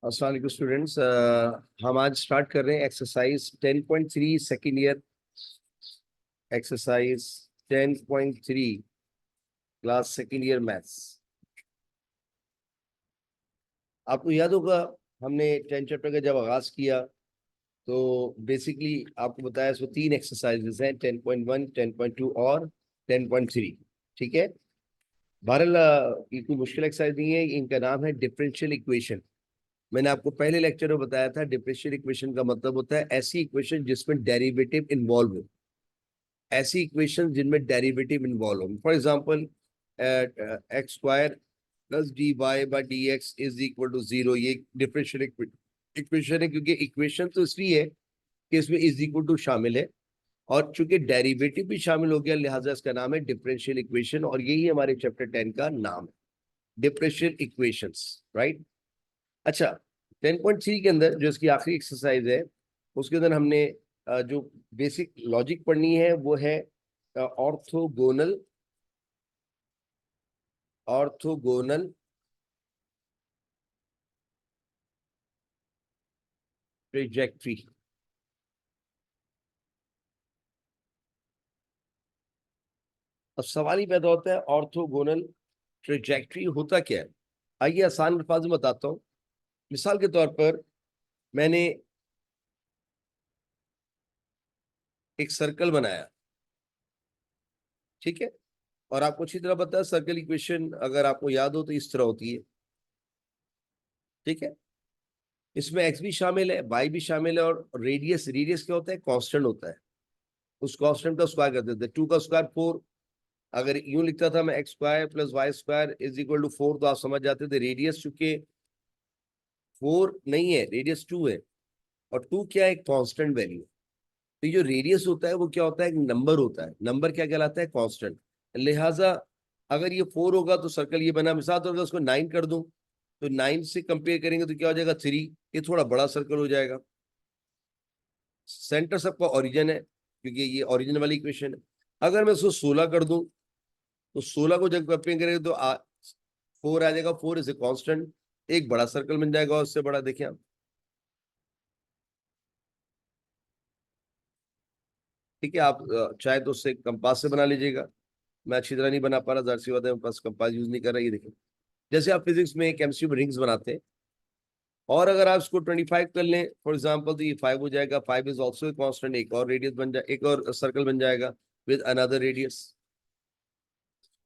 अस्सलाम वालेकुम स्टूडेंट्स। हम आज स्टार्ट कर रहे हैं exercise 10.3 second year. Exercise 10.3 class second year maths. आपको याद होगा हमने 10 चैप्टर का जब आगाज किया तो बेसिकली आपको बताया इसमें 3 एक्सरसाइजेस हैं, 10.1, 10.2 और 10.3। ठीक है। बहरहाल ये कोई मुश्किल एक्सरसाइज नहीं है। इनका नाम है डिफरेंशियल इक्वेशन। मैंने आपको पहले लेक्चर में बताया था डिफरेंशियल इक्वेशन का मतलब होता है ऐसी इक्वेशन जिसमें डेरिवेटिव इन्वॉल्व हो, ऐसी इक्वेशन जिनमें डेरिवेटिव इन्वॉल्व हो। For example x square plus d y by d x is equal to 0। ये डिफरेंशियल इक्वेशन है क्योंकि इक्वेशन तो इसलिए है कि इसमें इज इक्वल टू शामिल है और चूंकि डेरिवेटिव भी शामिल हो गया लिहाजा इसका नाम है डिफरेंशियल इक्वेशन और यही हमारे चैप्टर 10 का नाम है, डिफरेंशियल इक्वेशंस। राइट। अच्छा, 10.3 के अंदर जो इसकी आखिरी एक्सरसाइज है उसके अंदर हमने जो बेसिक लॉजिक पढ़नी है वो है ऑर्थोगोनल ऑर्थोगोनल ट्रेजेक्ट्री। अब सवाल ही पैदा होता है ऑर्थोगोनल ट्रेजेक्ट्री होता क्या है। आइए आसान अल्फाज में बताता हूँ। मिसाल के तौर पर मैंने एक सर्कल बनाया, ठीक है, और आपको अच्छी तरह पता है सर्कल इक्वेशन अगर आपको याद हो तो इस तरह होती है। ठीक है, इसमें एक्स भी शामिल है, वाई भी शामिल है और रेडियस रेडियस क्या होता है, कांस्टेंट होता है। उस कांस्टेंट का स्क्वायर कर देते हैं। 2 का स्क्वायर 4। अगर यूं लिखता था मैं x square plus y square is equal to 4 तो आप समझ जाते थे रेडियस चूंकि 4 नहीं है, रेडियस 2 है और 2 क्या है, कांस्टेंट वैल्यू। तो जो रेडियस होता है वो क्या होता है, एक नंबर होता है। नंबर क्या कहलाता है, कांस्टेंट। लिहाजा अगर ये 4 होगा तो सर्कल ये बना। मिसाल तो अगर उसको 9 कर दूं तो 9 से कंपेयर करेंगे तो क्या हो जाएगा, 3। ये थोड़ा बड़ा सर्कल हो जाएगा। सेंटर सबका ओरिजिन है क्योंकि ये ओरिजिन वाली इक्वेशन है। अगर मैं उसको 16 कर दूं तो 16 को जब कंपेयर करेंगे तो 4 आ जाएगा। 4 इज ए कांस्टेंट, एक बड़ा सर्कल बन जाएगा। और उससे बड़ा देखिए आप, ठीक है, आप चाहे तो उससे कंपास से बना लीजिएगा। मैं अच्छी तरह नहीं बना पा रहा, जाहिर सी बात है, बस कंपास यूज नहीं कर रहा। ये देखिए, जैसे आप फिजिक्स में केमिस्ट्री में रिंग्स बनाते हैं और अगर आप इसको 25 कर लें फॉर एग्जांपल तो ये 5 हो जाएगा। 5 इज ऑल्सो कांस्टेंट, एक और रेडियस बन जाए, एक और सर्कल बन जाएगा विद अनदर रेडियस।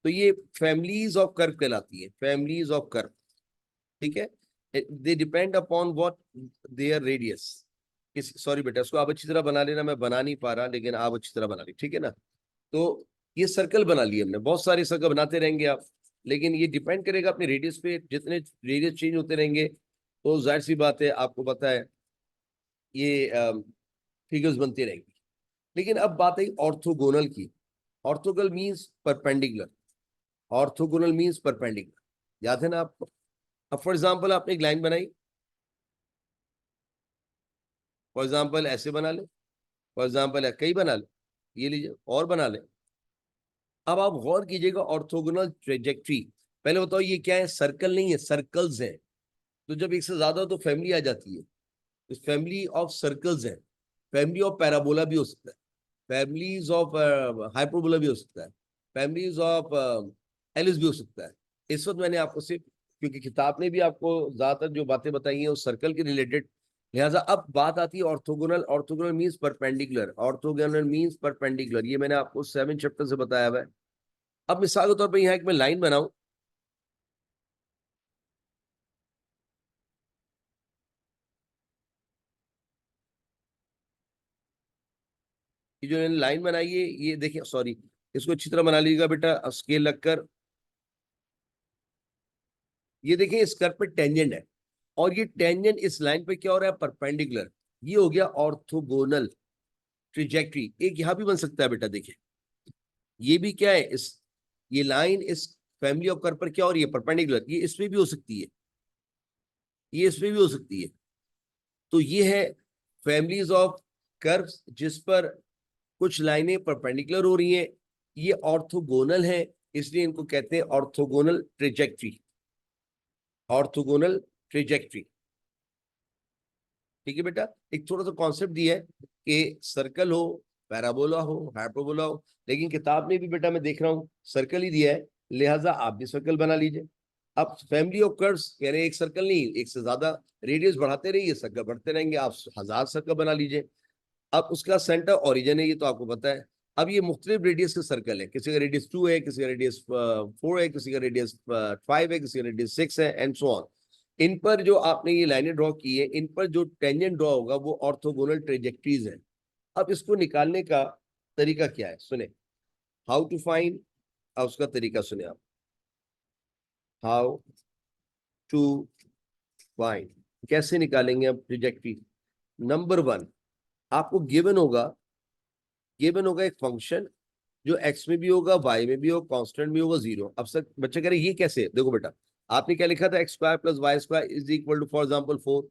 तो ये फैमिलीज ऑफ कर्व कहलाती है, फैमिलीज ऑफ कर्व। ठीक है, they depend upon what there radius. Sorry बेटा, इसको आप अच्छी तरह बना लेना, मैं बना नहीं पा रहा लेकिन आप अच्छी तरह बना ली, ठीक है ना। तो ये सर्कल बना लिए हमने, बहुत सारे सर्कल बनाते रहेंगे आप, लेकिन ये डिपेंड करेगा अपने रेडियस पे। जितने रेडियस चेंज होते रहेंगे तो जाहिर सी बात है आपको पता है ये फिगर्स बनती रहेंगी। लेकिन अब बात है ऑर्थोगोनल की। Orthogonal means perpendicular. Orthogonal means perpendicular, याद है ना आपको। अब फॉर एग्जांपल आपने एक लाइन बनाई, फॉर एग्जांपल ऐसे बना ले, फॉर एग्जांपल कई बना ले, ये लीजिए और बना ले। अब आप गौर कीजिएगा ऑर्थोगोनल ट्रेजेक्ट्री। पहले बताओ ये क्या है, सर्कल नहीं है, सर्कल्स हैं। तो जब एक से ज्यादा तो फैमिली आ जाती है, इस फैमिली ऑफ सर्कल्स है। फैमिली ऑफ पैराबोला भी हो सकता है, फैमिलीज ऑफ हाइपरबोला भी हो सकता है, फैमिलीज ऑफ एलिस भी हो सकता है। इस वक्त मैंने आपको सिर्फ, क्योंकि किताब ने भी आपको ज्यादातर जो बातें बताई हैं उस सर्कल के रिलेटेड, लिहाजा अब बात आती है orthogonal. Orthogonal means perpendicular, orthogonal means perpendicular. ये मैंने आपको 7 चैप्टर से बताया हुआ है। अब मिसाल के तौर पर यहाँ एक मैं लाइन बनाऊं, ये जो मैंने लाइन बनाई है ये देखिए, सॉरी, इसको अच्छी तरह बना लीजिएगा बेटा स्केल लगकर। ये देखिए इस कर्व पे टेंजेंट है और ये टेंजेंट इस लाइन पे क्या हो रहा है, परपेंडिकुलर। ये हो गया ऑर्थोगोनल ट्रिजेक्ट्री। एक यहां भी बन सकता है बेटा, देखिए ये भी क्या है, इस ये लाइन इस फैमिली ऑफ कर्व पर क्या हो रही है, परपेंडिकुलर। ये इसमें भी हो सकती है, ये इसमें भी हो सकती है। तो ये है फैमिलीज ऑफ कर्व्स जिस पर कुछ लाइनें परपेंडिकुलर हो रही हैं। ये ऑर्थोगोनल है, इसलिए इनको कहते हैं ऑर्थोगोनल ट्रेजेक्ट्री। Orthogonal trajectory. ठीक है बेटा, एक थोड़ा सा कॉन्सेप्ट दिया है कि सर्कल हो, पैराबोला हो, हाइपरबोला हो, लेकिन किताब में भी बेटा मैं देख रहा हूँ सर्कल ही दिया है, लिहाजा आप भी सर्कल बना लीजिए। अब फैमिली ऑफ कर्व्स कह रहे हैं एक सर्कल नहीं, एक से ज्यादा रेडियस बढ़ाते रहिए, सर्कल बढ़ते रहेंगे, आप 1000 सर्कल बना लीजिए। अब उसका सेंटर ओरिजिन है, ये तो आपको पता है। अब ये मुख्तलिफ रेडियस के सर्कल है, किसी का रेडियस 2 है, किसी का रेडियस 4 है, किसी का रेडियस 5 है, किसी का रेडियस 6 है, एंड सो ऑन। इन पर जो आपने ये लाइनें ड्रॉ की है, इन पर जो टेंजेंट ड्रॉ होगा वो ऑर्थोगोनल ट्रेजेक्टरीज है। अब इसको निकालने का तरीका क्या है, सुने। हाउ टू फाइंड, उसका तरीका सुने आप। हाउ टू फाइंड, कैसे निकालेंगे आप ट्रेजेक्टरी। नंबर 1, आपको गिवन होगा एक फंक्शन जो एक्स में भी होगा, वाई में भी होगा, कांस्टेंट भी होगा, जीरो। अब सर बच्चे कह रहे ये कैसे, देखो बेटा आपने क्या लिखा था, x square plus y square is equal to for example 4।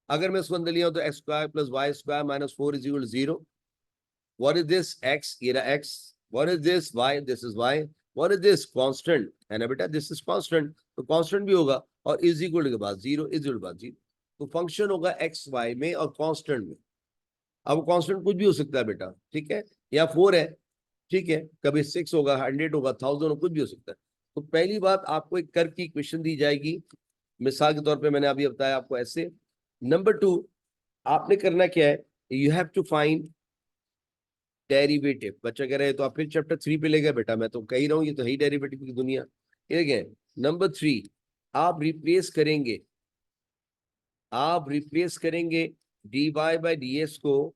अगर मैं इसको अंदर लिया तो x square plus y square minus 4 is equal to 0। What is this, x, ये रहा x. What is this, y, this is y. What is this, constant है ना बेटा, दिस इज कांस्टेंट, तो कांस्टेंट भी होगा, और इज इक्वल के बाद 0, इज इक्वल के बाद 0। तो फंक्शन होगा एक्स वाई में और कांस्टेंट में। अब कांस्टेंट कुछ भी हो सकता है बेटा, ठीक है, या 4 है, ठीक है, कभी 6 होगा, 100 होगा, 1000 होगा, कुछ भी हो सकता है। तो पहली बात, आपको एक कर्व की इक्वेशन दी जाएगी, मिसाल के तौर पे मैंने अभी बताया आपको ऐसे। नंबर 2, आपने करना क्या है, you have to find derivative. बच्चा कह रहे हैं तो आप फिर चैप्टर 3 पे ले गए बेटा, मैं तो कह ही रहा हूँ ये तो है ही डेरिवेटिव की दुनिया। ठीक है, नंबर 3, आप रिप्लेस करेंगे dy बाई डी एक्स को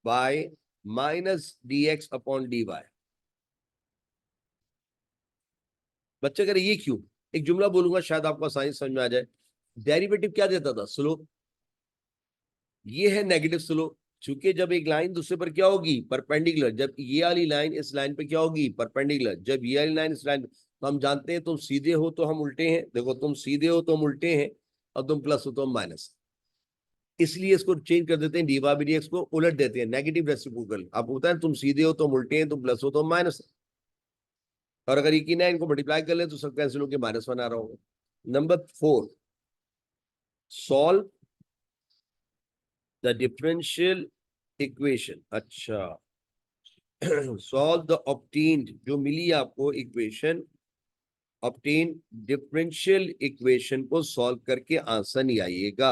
by minus d x upon d y. बच्चे कह रहे ये क्यों, एक जुमला बोलूंगा शायद आपको आसानी समझ में आ जाए। डेरिवेटिव क्या देता था, स्लोप। ये है नेगेटिव स्लोप, चूंकि जब एक लाइन दूसरे पर क्या होगी, परपेंडिकुलर, जब ये वाली लाइन इस लाइन पे क्या होगी, परपेंडिकुलर, जब ये वाली लाइन इस लाइन, तो हम जानते हैं तुम सीधे हो तो हम उल्टे हैं, देखो तुम सीधे हो तो हम उल्टे हैं, और तुम प्लस हो तो हम माइनस। इसलिए इसको चेंज कर देते हैं, डी बाई डी एक्स को उलट देते हैं, नेगेटिव रेसिप्रोकल। आप होता है तुम सीधे हो तो हम उल्टे हैं, तुम प्लस हो तो हम माइनस। और अगर यकीन है इनको मल्टीप्लाई कर ले तो सब कैंसिल होकर माइनस बना रहा होगा। Number 4, solve the differential equation. अच्छा, सॉल्व द ऑब्टेन्ड, जो मिली आपको इक्वेशन, ऑब्टेन डिफरेंशियल इक्वेशन को सॉल्व करके आंसर नहीं आइएगा।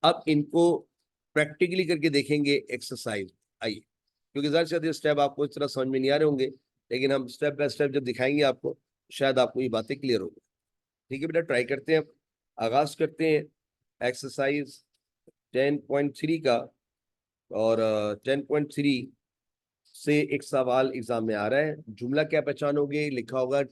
अब इनको प्रैक्टिकली करके देखेंगे एक्सरसाइज, आइए, क्योंकि ज्यादा से ज्यादा स्टेप आपको इस तरह समझ में नहीं आ रहे होंगे, लेकिन हम स्टेप बाय स्टेप जब दिखाएंगे आपको, शायद आपको ये बातें क्लियर होगी। ठीक है बेटा, ट्राई करते हैं, आगाज करते हैं एक्सरसाइज 10.3 का। और 10.3 से एक सवाल एग्जाम में आ रहा है, जुमला क्या पहचानोगे, लिखा होगा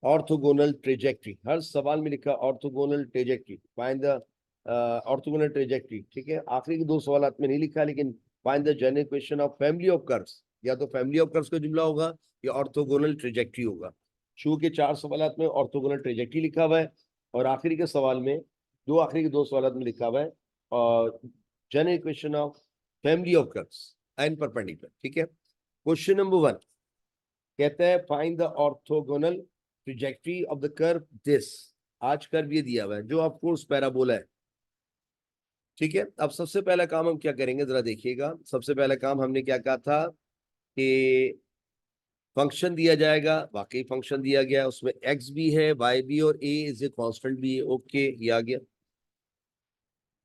ऑर्थोगोनल ट्रेजेक्टरी। हर सवाल में लिखा orthogonal trajectory, find the orthogonal trajectory. ठीक है, आखिरी के 2 सवाल में नहीं लिखा, लेकिन find the general equation of family of curves, या तो फैमिली ऑफ कर्व्स का जुमला होगा या ऑर्थोगोनल ट्रेजेक्टरी होगा। शुरू के 4 सवाल में ऑर्थोगोनल ट्रेजेक्टरी लिखा हुआ है, और आखिरी के सवाल में, आखिरी के 2 सवाल में लिखा हुआ है और general equation of family of curves and perpendicular. ठीक है, क्वेश्चन नंबर 1 कहता है find the orthogonal trajectory of the curve this. आज कर्व ये दिया हुआ है जो आपको उस पैराबोला है। ठीक है, अब सबसे पहला काम हम क्या करेंगे जरा देखिएगा। सबसे पहला काम हमने क्या कहा था कि फंक्शन दिया जाएगा, वाकई फंक्शन दिया गया, उसमें एक्स भी है, वाई भी, और ए इज ए कांस्टेंट भी है। ओके, ये आ गया।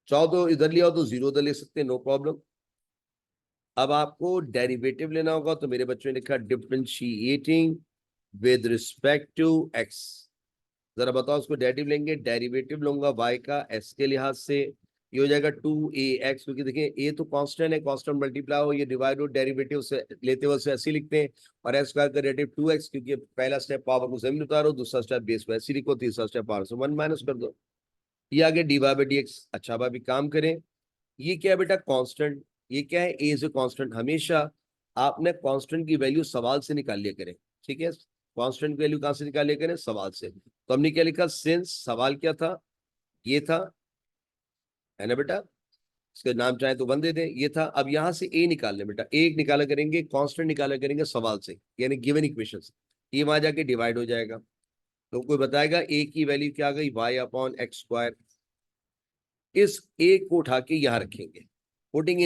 चाहो तो इधर लिया हो तो 0 उधर ले सकते हैं, नो प्रॉब्लम। अब आपको डेरिवेटिव लेना होगा, तो मेरे बच्चों ने लिखा differentiating with respect to x. जरा बताओ उसको, डेरिवेटिव लेंगे, डेरिवेटिव लूंगा y का s के लिहाज से, ये हो जाएगा 2ax, क्योंकि देखिए a तो कांस्टेंट है, कांस्टेंट मल्टीप्लाई हो, ये डिवाइड हो, डेरिवेटिव से लेते हुए ऐसे लिखते हैं, और s स्क्वायर का डेरिवेटिव 2x, क्योंकि पहला स्टेप पावर को जमीन उतारो, दूसरा स्टेप बेस को ऐसे लिखो, तीसरा स्टेप पावर से 1 माइनस कर दो, ये आगे D by by d x. अच्छा, अब अभी काम करें, ये क्या है बेटा, कांस्टेंट। ये क्या है, ए इज ए कांस्टेंट। हमेशा आपने कांस्टेंट की वैल्यू सवाल से निकाल लिया करें। ठीक है, कांस्टेंट की वैल्यू कहां से निकाल लिया करें, सवाल से। तो हमने क्या लिखा, सिंस, सवाल क्या था, ये था, है ना बेटा, इसका नाम चाहे तो 1 दे दें, ये था। अब यहां से ए निकाल लें बेटा, ए निकाला करेंगे, कांस्टेंट निकाला करेंगे सवाल से, यानी गिवन इक्वेशन से, ये वहां जाके डिवाइड हो जाएगा। तो कोई बताएगा ए की वैल्यू क्या आ गई, वाई अपॉन एक्स स्क्वायर। इस ए को उठा के यहां रखेंगे, पुटिंग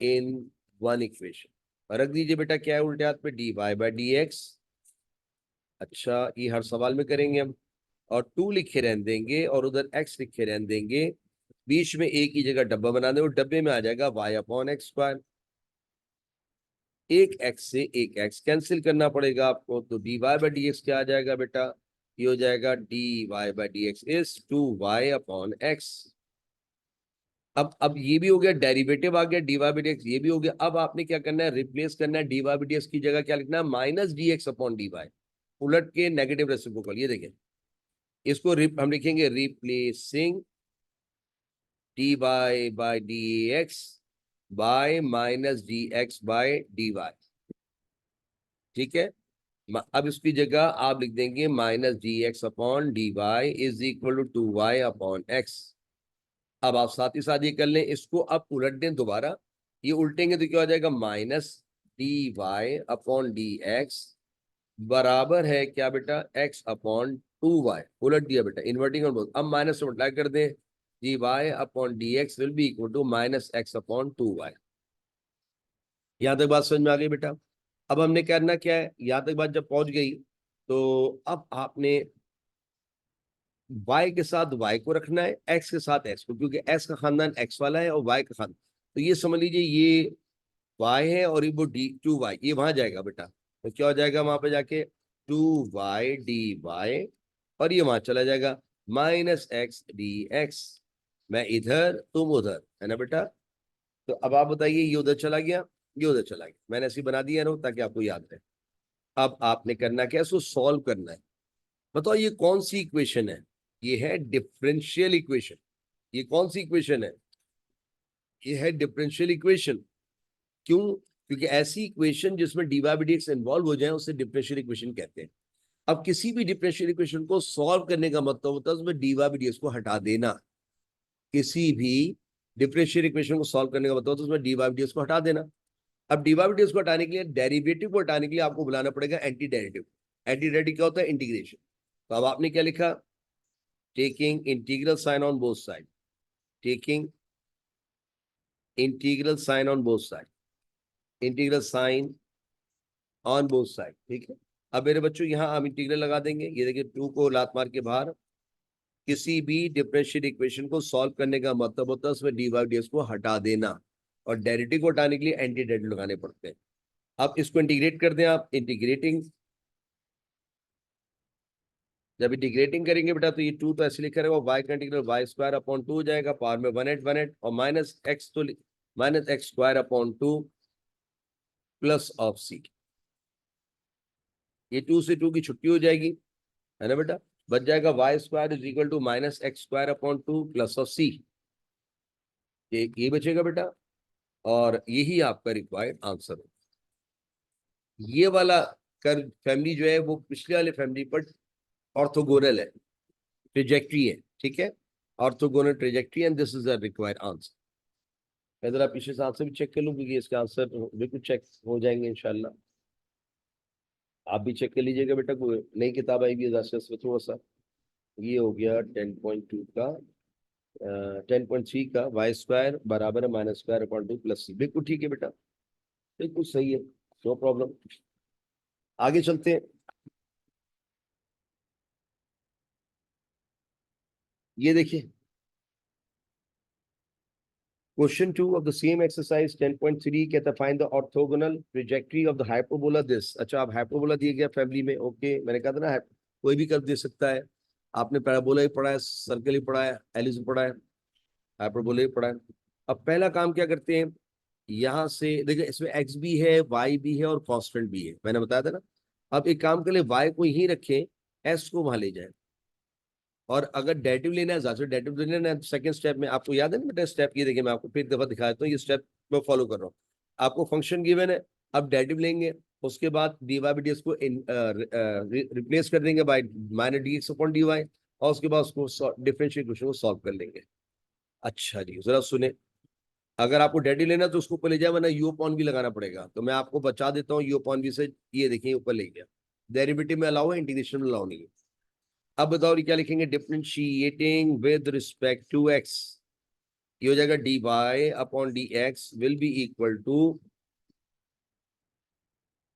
इन वन इक्वेशन। रख दीजिए बेटा, क्या है उल्टे हाथ पे, dy बाई डी एक्स। अच्छा, ये हर सवाल में करेंगे हम। और 2 लिखे रहने देंगे और उधर x लिखे रहने देंगे, बीच में a की जगह डब्बा बना देंगे, डब्बे में आ जाएगा y अपॉन एक्स स्क्वायर। एक x से एक x कैंसिल करना पड़ेगा आपको, तो dy बाई डी एक्स क्या आ जाएगा बेटा, ये हो जाएगा dy by d x is 2y upon x. अब ये भी हो गया, डेरिवेटिव आ गया dy बाई डी एक्स, ये भी हो गया। अब आपने क्या करना है, रिप्लेस करना है, dy बाई डी एक्स की जगह क्या लिखना है, minus d x upon d y, उलट के नेगेटिव रेसिप्रोकल। ये देखें, इसको हम लिखेंगे replacing d by d x by minus d x by d y. ठीक है, अब इसकी जगह आप लिख देंगे minus d x upon d y is equal to 2y upon x. अब आप साथ ही साथ ये कर लें, इसको अब उलट दें दोबारा, ये उल्टेंगे तो क्या हो जाएगा, minus d y upon d x बराबर है क्या बेटा, x अपॉन 2y। उलट दिया बेटा, इन्वर्टिंग और बोथ। अब माइनस से मल्टीप्लाई कर दें, d y upon d x will be equal to minus x upon 2y। यहां तक बात समझ में आ गई बेटा। अब हमने करना क्या है, यहां तक बात जब पहुंच गई तो अब आपने y के साथ y को रखना है, x के साथ x को, क्योंकि x का खानदान x वाला है और y का खानदान, तो ये समझ लीजिए ये y है और ये वो डी 2y, ये वहां जाएगा बेटा, तो क्या हो जाएगा वहां पे जाके 2y dy, और ये वहां चला जाएगा माइनस एक्स डी एक्स। मैं इधर तुम उधर, है ना बेटा। तो अब आप बताइए, ये उधर चला गया, ये उधर चला गया, मैंने ऐसे बना दिया ना ताकि आपको याद रहे। अब आपने करना क्या है, इसको सॉल्व करना है। बताओ ये कौन सी इक्वेशन है, ये है डिफरेंशियल इक्वेशन। ये कौन सी इक्वेशन है, ये है डिफरेंशियल इक्वेशन। क्यों, क्योंकि ऐसी इक्वेशन जिसमें D by d x involve हो जाए उसे डिफरेंशियल इक्वेशन कहते हैं। अब किसी भी डिफरेंशियल इक्वेशन को सॉल्व करने का मतलब होता है उसमें डी बाई डी एक्स को हटा देना। किसी भी डिफरेंशियल इक्वेशन को सॉल्व करने का मतलब होता है उसमें डी बाई डी एक्स को हटा देना। अब डी बाई डी एक्स को हटाने के लिए, डेरिवेटिव को हटाने के लिए आपको बुलाना पड़ेगा एंटी डेरिवेटिव। एंटी डेरिवेटिव क्या होता है, इंटीग्रेशन। तो अब आपने क्या लिखा, taking integral sign on both side, taking integral sign on both side, integral sign on both side. ठीक है, अब मेरे बच्चों यहाँ हम इंटीग्रल लगा देंगे। ये देखिए 2 को लात मार के बाहर। किसी भी डिफरेंशियल इक्वेशन को सॉल्व करने का मतलब होता है उसमें डी बाई डी एक्स को हटा देना, और डेरिवेटिव को हटाने के लिए एंटी डेरिवेटिव लगाने पड़ते हैं। अब इसको इंटीग्रेट कर दें आप, इंटीग्रेटिंग, जब इंटीग्रेटिंग करेंगे बेटा तो ये 2 तो ऐसे लिखा रहेगा, y का इंटीग्रल वाई स्क्वायर अपॉन 2 हो जाएगा, पावर में 1/8 और माइनस एक्स, तो minus x square upon 2 plus of c. ये 2 से 2 की छुट्टी हो जाएगी, है ना बेटा। बच जाएगा y square is equal to minus x square upon 2 plus of c. ये बचेगा बेटा, और यही आपका रिक्वायर्ड आंसर है। ये वाला कर फैमिली जो है वो पिछले वाले फैमिली पर ऑर्थोगोनल है, ट्रेजेक्ट्री है। ठीक है, orthogonal trajectory, and this is the required answer. मैं जरा पीछे से आंसर भी चेक कर लूँ, क्योंकि इसके आंसर बिल्कुल चेक हो जाएंगे इंशाल्लाह। आप भी चेक कर लीजिएगा बेटा, कोई नई किताब आई भी है थोड़ा सा। ये हो गया 10.2 का, 10.3 का, वाई स्क्वायर बराबर है माइनस स्क्वायर अपॉन 2 प्लस सी। बिल्कुल ठीक है बेटा, बिल्कुल सही है, नो प्रॉब्लम। आगे चलते हैं। ये देखिए question 2 of the same exercise 10.3 कहता find the orthogonal trajectory of the hyperbola this. अच्छा, आप हाइपरबोला दिए गया फैमिली में, ओके, मैंने कहा था ना कोई भी कर्व दे सकता है। आपने पैराबोला ही पढ़ा है, सर्कल ही पढ़ा है, एलिस पढ़ा है, हाइपरबोला ही पढ़ा है। अब पहला काम क्या करते हैं, यहां से देखिए इसमें एक्स भी है, वाई भी है और कॉन्स्टेंट भी है, मैंने बताया था ना। अब एक काम कर ले, वाई को यहीं रखें, एस को वहां ले जाए, और अगर डेरिवेटिव लेना है, ज्यादा डेरिवेटिव लेना है, सेकंड स्टेप में आपको याद है ना बेटा स्टेप, ये देखिए मैं आपको फिर दफा दिखा देता हूँ, ये स्टेप मैं फॉलो कर रहा हूँ। आपको फंक्शन गिवन है, अब डेरिवेटिव लेंगे, उसके बाद डी वाई डी एक्स को रिप्लेस कर देंगे by minus d x upon d y, और उसके बाद उसको डिफरेंशियल इक्वेशन को सॉल्व कर लेंगे। अच्छा जी, जरा सुने, अगर आपको डेरिवेटिव लेना तो उसको ऊपर ले जाए, वरना यू अपॉन भी लगाना पड़ेगा, तो मैं आपको बचा देता हूँ यू अपॉन भी से। ये देखिए ऊपर ले गया, डेरिवेटिव में अलाउ है, इंटीग्रेशन में अलाउ नहीं है। अब बताओ क्या लिखेंगे, differentiating with respect to x, ये हो जाएगा d y upon d x will be equal to,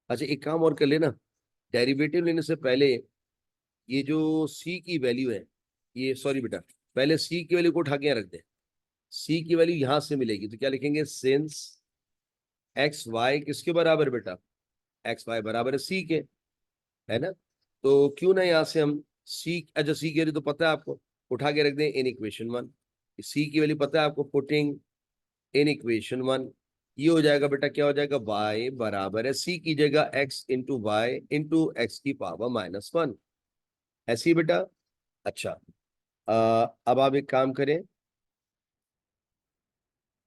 अच्छा एक काम और कर लेना, डेरिवेटिव लेने से पहले ये जो सी की वैल्यू है, ये सॉरी बेटा, पहले सी की वैल्यू को उठा के यहाँ रख दे, सी की वैल्यू यहां से मिलेगी, तो क्या लिखेंगे, सिंस एक्स वाई किसके बराबर बेटा, एक्स वाई बराबर है सी के, है ना, तो क्यों ना यहाँ से हम सी, अच्छा सी की वैल्यू तो पता है आपको, उठा के रख दें इन इक्वेशन वन, सी की वैल्यू पता है आपको, पुटिंग इन इक्वेशन वन, ये हो जाएगा बेटा, क्या हो जाएगा, y बराबर है सी की जगह x into y into x की पावर -1, ऐसी ही बेटा। अच्छा अब आप एक काम करें,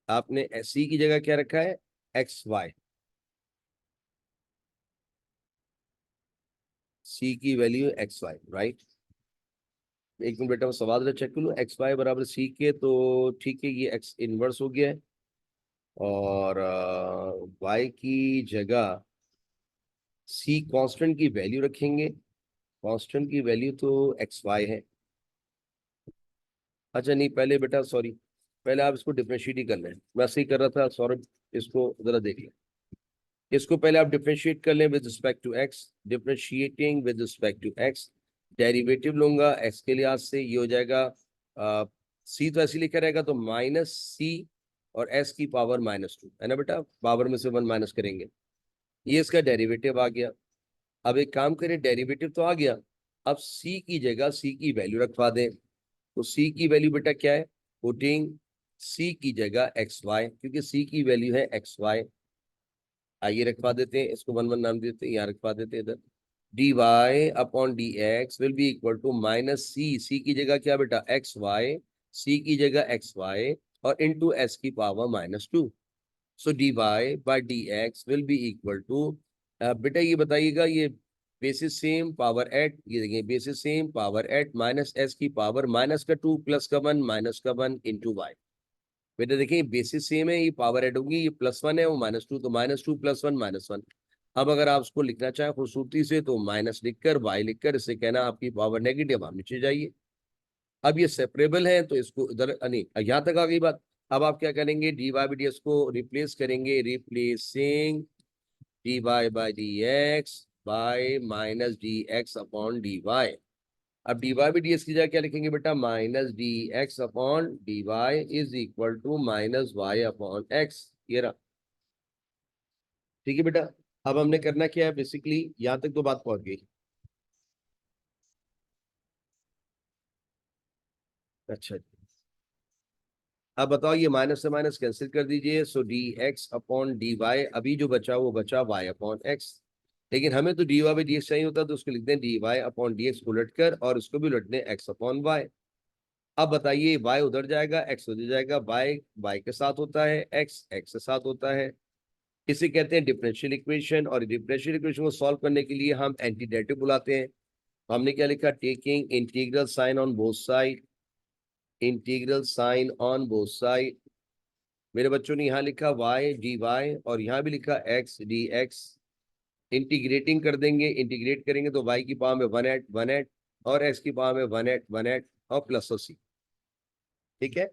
आपने सी की जगह क्या रखा है, एक्स वाई, सी की वैल्यू एक्स वाई, राइट। एक मिनट बेटा मैं सवाल चेक कर लूँ, एक्स वाई बराबर सी के, तो ठीक है ये एक्स इनवर्स हो गया है, और वाई की जगह सी कांस्टेंट की वैल्यू रखेंगे, कांस्टेंट की वैल्यू तो एक्स वाई है, अच्छा नहीं पहले बेटा सॉरी, पहले आप इसको डिफरेंशिएट ही कर लें, मैं ऐसे ही कर रहा था सौरभ, इसको जरा देख लें, इसको पहले आप डिफरेंशिएट कर लें with respect to x, differentiating with respect to x, derivative लूंगा एक्स के लिहाज से, ये हो जाएगा सी तो ऐसे लिखा रहेगा, तो माइनस सी और एस की पावर -2, है ना बेटा, पावर में से 1 माइनस करेंगे, ये इसका डेरिवेटिव आ गया। अब एक काम करें, डेरिवेटिव तो आ गया, अब सी की जगह सी की वैल्यू रखवा दें, तो सी की वैल्यू बेटा क्या है, पुटिंग सी की जगह एक्स वाई, क्योंकि सी की वैल्यू है एक्स वाई, आइए रखवा देते हैं, इसको 1 1 नाम देते हैं, यहाँ रखवा देते हैं इधर, D y upon d x will be equal to minus सी, सी की जगह क्या बेटा, एक्स वाई, सी की जगह एक्स वाई और इंटू एस की power -2, so D y by d x will be equal to, बेटा ये बताइएगा, ये बेसिस सेम पावर एट, ये देखिए basis same power at minus s की पावर माइनस का 2 प्लस का 1 माइनस का 1 इंटू वाई, बेटा देखिए बेसिस सेम है, ये पावर ऐड होगी, ये +1 है वो -2, तो -2 + 1 -1, अब अगर आप उसको लिखना चाहें खूबसूरती से तो माइनस लिखकर वाई लिखकर इससे कहना आपकी पावर नेगेटिव, आप नीचे जाइए, अब ये सेपरेबल है तो इसको इधर नहीं, यहाँ तक आ गई बात, अब आप क्या करेंगे, d y b d s को रिप्लेस करेंगे, replacing d y by d x by minus d x upon d y, अब d y by d x की जगह क्या लिखेंगे बेटा, minus d x upon d y is equal to minus y upon x, ये रहा, ठीक है बेटा। अब हमने करना क्या है, बेसिकली यहाँ तक तो बात पहुंच गई, अच्छा अब बताओ ये माइनस से माइनस कैंसिल कर दीजिए, so d x upon d y, अभी जो बचा वो बचा वाई अपॉन एक्स, लेकिन हमें तो d y by d x चाहिए होता, तो उसको लिख दें d y upon d x उलट कर, और उसको भी उलट दें एक्स अपॉन वाई। अब बताइए y उधर जाएगा, x उधर जाएगा, y के साथ होता है, x के साथ होता है, इसे कहते हैं डिफरेंशियल इक्वेशन, और डिफरेंशियल इक्वेशन को सॉल्व करने के लिए हम एंटीडेरिवेटिव बुलाते हैं, तो हमने क्या लिखा, taking integral sign on both side, integral sign on both side, मेरे बच्चों ने यहाँ लिखा y dy और यहाँ भी लिखा x dx, इंटीग्रेटिंग कर देंगे, इंटीग्रेट करेंगे तो y की पावर में 1 8 और x की पावर में 1 8 और प्लस सी, ठीक है,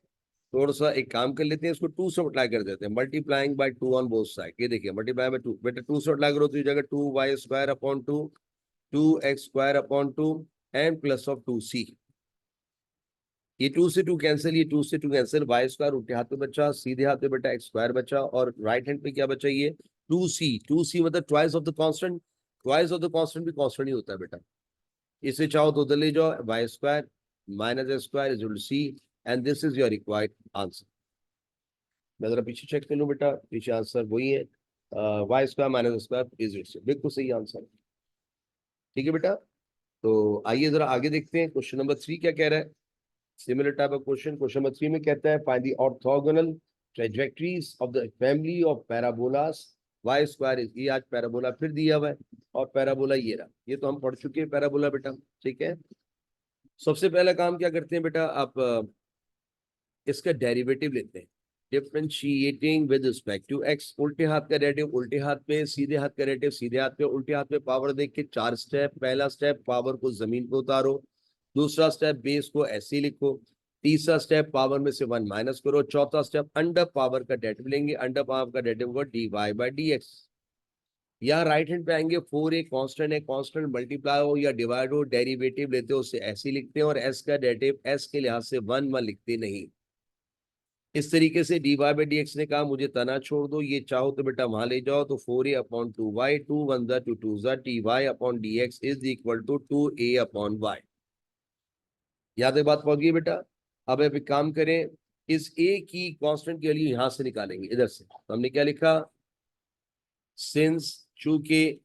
थोड़ा सा एक काम कर लेते हैं, इसको 2 से मल्टीप्लाई कर देते हैं, multiplying by 2 on both side, ये देखिए मल्टीप्लाई बाय 2, बेटा 2 से मल्टीप्लाई करो तो ये जगह 2y² upon 2, 2x² upon 2 and plus of 2c, ये 2 से 2 कैंसिल, ये 2 से 2 कैंसिल, y² उल्टे हाथ पे बचा, सीधे हाथ पे बेटा x² बचा, और राइट हैंड पे क्या बचा, ये 2c मतलब twice of the constant, twice of the constant भी कांस्टेंट ही होता है बेटा, इसे चाहो तो उधर ले जाओ, y² minus x² is equal to c, and this is your required answer. मैं जरा पीछे चेक कर लूं बेटा, पीछे आंसर वही है, y² minus x² is it's, बिल्कुल सही आंसर, ठीक है बेटा। तो आइए जरा आगे देखते हैं, क्वेश्चन नंबर 3 क्या कह रहा है, similar type of question, question number 3 में कहता है find the orthogonal trajectories of the family of parabolas y² is, ये आज पैराबोला फिर दिया हुआ है, और पैराबोला ये रहा, ये तो हम पढ़ चुके हैं पैराबोला बेटा, ठीक है। सबसे पहला काम क्या करते हैं बेटा, आप इसका डेरिवेटिव लेते हैं, differentiating with respect to x, उल्टे हाथ का डेरिवेटिव उल्टे हाथ पे, सीधे हाथ का डेरिवेटिव सीधे हाथ पे, उल्टे हाथ पे पावर देख के 4 स्टेप, पहला स्टेप पावर को जमीन पे उतारो, दूसरा स्टेप बेस को ऐसे ही लिखो, तीसरा स्टेप पावर में से 1 माइनस करो, चौथा स्टेप अंडर पावर का डेरिवेटिव लेंगे, अंडर पावर का डेरिवेटिव होगा dy/dx। यहाँ राइट हैंड पे आएंगे, 4a कांस्टेंट है, कांस्टेंट मल्टीप्लाई हो या डिवाइड हो, डेरिवेटिव लेते हो उससे ऐसे ही लिखते हैं, और s का डेरिवेटिव s के लिहाज से 1 लिखते नहीं। इस तरीके से dy/dx ने कहा मुझे तना छोड़ दो, ये चाहो तो बेटा वहां ले जाओ, तो 4a/2y, 2 1 2 2 dy/dx is equal to 2a/y। याद है बात पहुंच गई बेटा। अब एक काम करें, इस a की कांस्टेंट की वैल्यू यहां से निकालेंगे, इधर से। तो हमने क्या लिखा, सिंस चूंकि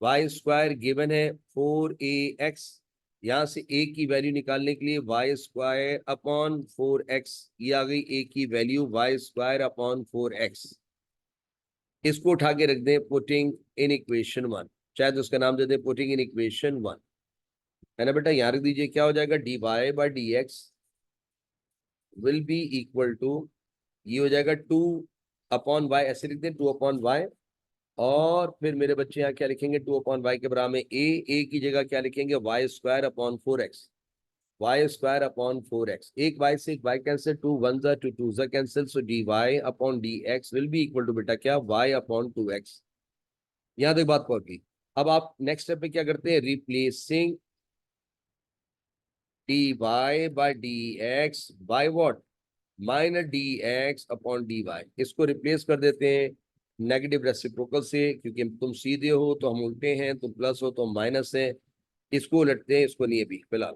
वाई स्क्वायर गिवन है 4ax, यहां से a की वैल्यू निकालने के लिए वाई स्क्वायर अपॉन 4x, ये आ गई a की value Y square upon 4x। इसको उठा के रख दें पुटिंग इन इक्वेशन 1, चाहे तो उसका नाम दे दें पुटिंग इन इक्वेशन 1, है ना बेटा। यहां रख दीजिए, क्या हो जाएगा, dy/dx will be equal to, ये हो जाएगा 2/y, ऐसे लिख दें 2/y, और फिर मेरे बच्चे यहाँ क्या लिखेंगे, 2/y के बराबर में a की जगह क्या लिखेंगे, y square upon 4x, y square upon 4x। एक y से एक y cancel, 2 1 2 2 cancel, so dy/dx will be equal to बेटा क्या, y/2x। यहाँ तक बात पहुंच गई। अब आप नेक्स्ट स्टेप पे क्या करते हैं, replacing dy/dx by what, minus dx/dy। इसको रिप्लेस कर देते हैं नेगेटिव रेसिप्रोकल से, क्योंकि तुम सीधे हो तो हम उल्टे हैं, तुम प्लस हो तो हम माइनस है। इसको उलटते हैं, इसको नहीं अभी फिलहाल।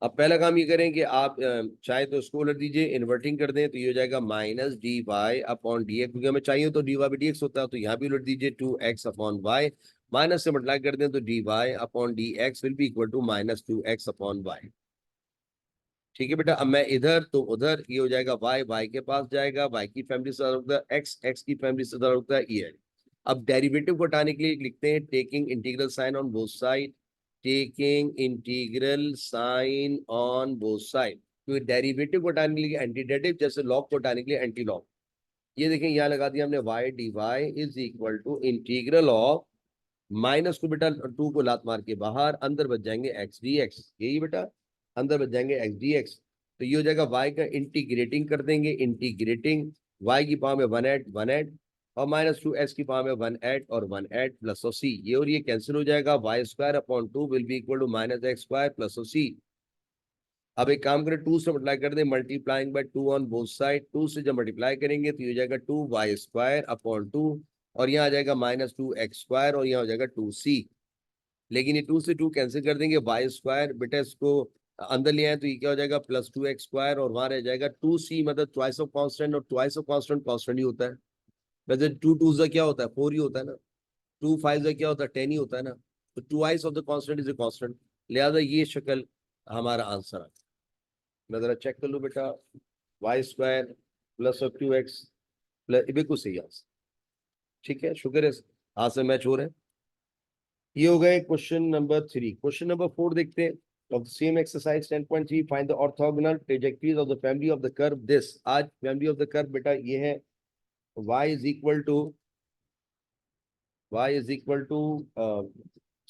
अब पहला काम ये करें कि आप चाहे तो इसको उलट दीजिए, इन्वर्टिंग कर दें, तो ये हो जाएगा माइनस dy/dx, क्योंकि हमें चाहिए तो dy/dx होता है, तो यहाँ भी उलट दीजिए 2x/y, माइनस से मल्टीप्लाई कर दें तो dy/dx will be equal to minus 2x/y। ठीक है बेटा। अब मैं इधर तो उधर, ये हो जाएगा y के पास जाएगा, y की फैमिली से होता है x की फैमिली से होता है ये। अब डेरिवेटिव को हटाने के लिए लिखते हैं taking integral sign on both side, taking integral sign on both side. क्योंकि डेरिवेटिव को हटाने के लिए एंटीडेटिव, जैसे लॉग को हटाने के लिए एंटी लॉग। ये देखें यहाँ लगा दिया हमने, y dy is equal to integral of, minus को बेटा 2 को लात मार के बाहर, अंदर बच जाएंगे x dx, यही बेटा अंदर बच जाएंगे x dx। तो ये हो जाएगा y का इंटीग्रेटिंग कर देंगे, इंटीग्रेटिंग y की पावर में 1 और माइनस 2x की पावर में 1 और 1 प्लस सी, ये और ये कैंसिल हो जाएगा, y² will be equal to minus x² plus c. अब एक काम करें, 2 से मल्टीप्लाई कर दें, multiplying by 2 on both side, 2 से जब मल्टीप्लाई करेंगे तो ये हो जाएगा 2y² और यहाँ आ जाएगा माइनस 2x², और यहाँ हो जाएगा 2c। लेकिन ये 2 से 2 कैंसिल कर देंगे, y² बेटा इसको अंदर ले आए तो ये क्या हो जाएगा, प्लस 2x² और वहां रह जाएगा 2c, मतलब ट्वाइस ऑफ कांस्टेंट, और ट्वाइस ऑफ कांस्टेंट कांस्टेंट ही होता है। वैसे 2 2 से क्या होता है, 4 ही होता है ना, 2 5 से क्या होता है, 10 ही होता है ना। तो twice of the constant is a constant, लिहाजा ये शक्ल हमारा आंसर है। मैं जरा चेक कर लूँ बेटा, y² plus of 2x plus, बिल्कुल सही आंसर। ठीक है, शुक्र है, हाथ से मैच हो रहे हैं। ये हो गए क्वेश्चन नंबर 3। क्वेश्चन नंबर 4 देखते हैं। of the same exercise 10.3 find the orthogonal trajectories of the family of the curve this। आज family of the curve बेटा ये है y is equal to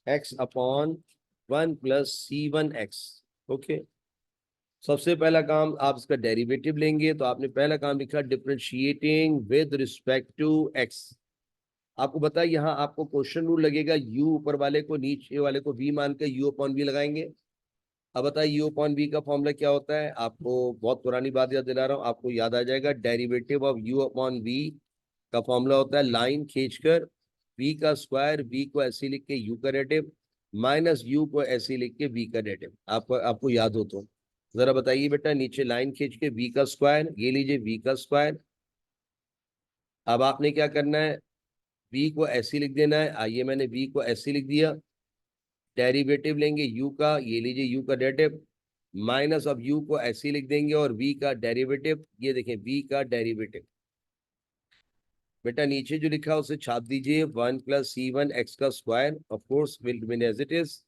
x upon 1 plus c1x। Okay, सबसे पहला काम आप इसका डेरिवेटिव लेंगे, तो आपने पहला काम लिखा differentiating with respect to x। आपको पता है यहाँ आपको क्वेश्चन रूल लगेगा, u ऊपर वाले को नीचे वाले को v मान के u अपॉन v लगाएंगे। अब बताइए u अपॉन v का फॉर्मूला क्या होता है, आपको बहुत पुरानी बात याद दिला रहा हूँ, आपको याद आ जाएगा, derivative of u upon v का फॉर्मूला होता है लाइन खींचकर v का स्क्वायर, v को ऐसे लिख के u का डेरिवेटिव, माइनस u को ऐसे लिख के v का डेरिवेटिव। आपको याद हो तो जरा बताइए बेटा, नीचे लाइन खींच के v का स्क्वायर, ये लीजिए v का स्क्वायर। अब आपने क्या करना है, v को ऐसे लिख देना है, आइए मैंने v को ऐसे लिख दिया, डेरिवेटिव लेंगे u का, ये लीजिए u का डेरिवेटिव, माइनस अब u को ऐसे लिख देंगे और v का डेरिवेटिव, ये देखें v का डेरिवेटिव। बेटा नीचे जो लिखा है उसे छाप दीजिए, 1 प्लस c1x का square of course will remain as it is,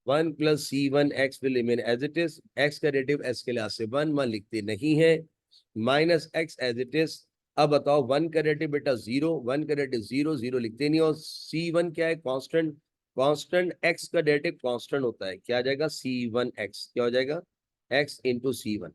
1 plus c1x will remain as it is, x का डेरिवेटिव s के लिहाज से 1 लिखते नहीं है, minus x as it is. अब बताओ 1 का डेरिवेटिव बेटा 0, 1 का डेरिवेटिव 0 0 लिखते नहीं, और c1 क्या है, कांस्टेंट, कांस्टेंट x का डेरिवेटिव कांस्टेंट होता है, क्या आ जाएगा c1x, क्या हो जाएगा x इंटू c1,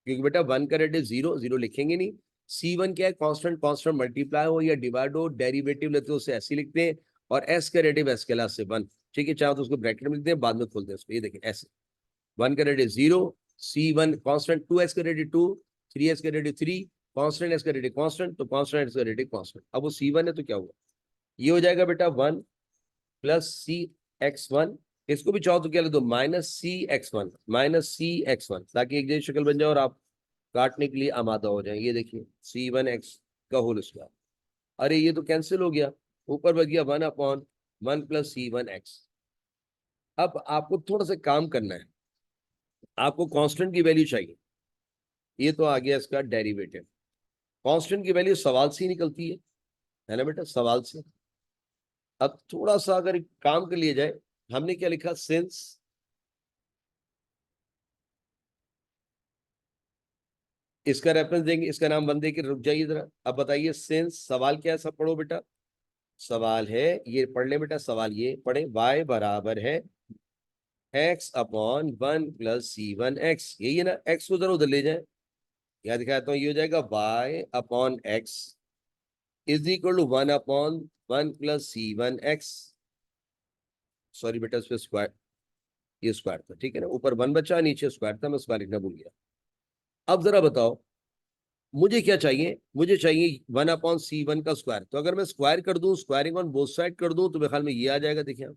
क्योंकि बेटा 1 का डेरिवेटिव 0, 0 लिखेंगे नहीं। c1 क्या है, कांस्टेंट, कांस्टेंट मल्टीप्लाई हो या डिवाइड हो, डेरिवेटिव लेते हो उसे ऐसे लिखते हैं, और s का डेरिवेटिव s के लास्ट से 1, ठीक है, चाहे तो उसको ब्रैकेट में लिखते हैं, बाद में खोलते हैं उसको, ये देखिए ऐसे 1 का डेरिवेटिव 0, c1 कांस्टेंट, 2x का डेरिवेटिव 2, 3x का डेरिवेटिव 3, कांस्टेंट s का डेरिवेटिव कांस्टेंट, तो कांस्टेंट s का डेरिवेटिव कांस्टेंट। अब वो c1 है तो क्या हुआ, ये हो जाएगा बेटा 1 प्लस c(x1), इसको भी चाहो तो क्या लिख दो, -c(x1), -c(x1), ताकि एक जैसी शक्ल बन जाए और आप काटने के लिए आमादा हो जाए। ये देखिए c1x का होल स्क्वायर, अरे ये तो कैंसिल हो गया, ऊपर बच गया 1/1 प्लस c1x। अब आपको थोड़ा सा काम करना है, आपको कांस्टेंट की वैल्यू चाहिए, ये तो आ गया इसका डेरिवेटिव। कांस्टेंट की वैल्यू सवाल से ही निकलती है ना बेटा, सवाल से। अब थोड़ा सा अगर काम कर लिया जाए, हमने क्या लिखा, सिंस, इसका रेफरेंस देंगे, इसका नाम बंद दे के रुक जाइए जरा। अब बताइए सिंस, सवाल क्या है, सब पढ़ो बेटा। सवाल है, ये पढ़ ले बेटा, सवाल ये पढ़े, y बराबर है x/1 प्लस c1x, यही है ना, x को जरा उधर ले जाए, यहाँ दिखाता हूँ, ये हो जाएगा y/x is equal to 1/1 plus c1x। Sorry बेटा, उस पर स्क्वायर, ये स्क्वायर था, ठीक है ना, ऊपर 1 बचा, नीचे स्क्वायर था, मैं स्क्वायर लिखना भूल गया। अब जरा बताओ मुझे क्या चाहिए, मुझे चाहिए 1/c1 का स्क्वायर, तो अगर मैं स्क्वायर कर दूं, स्क्वायरिंग ऑन बोथ साइड कर दूं, तो मेरे ख्याल में ये आ जाएगा, देखिए आप,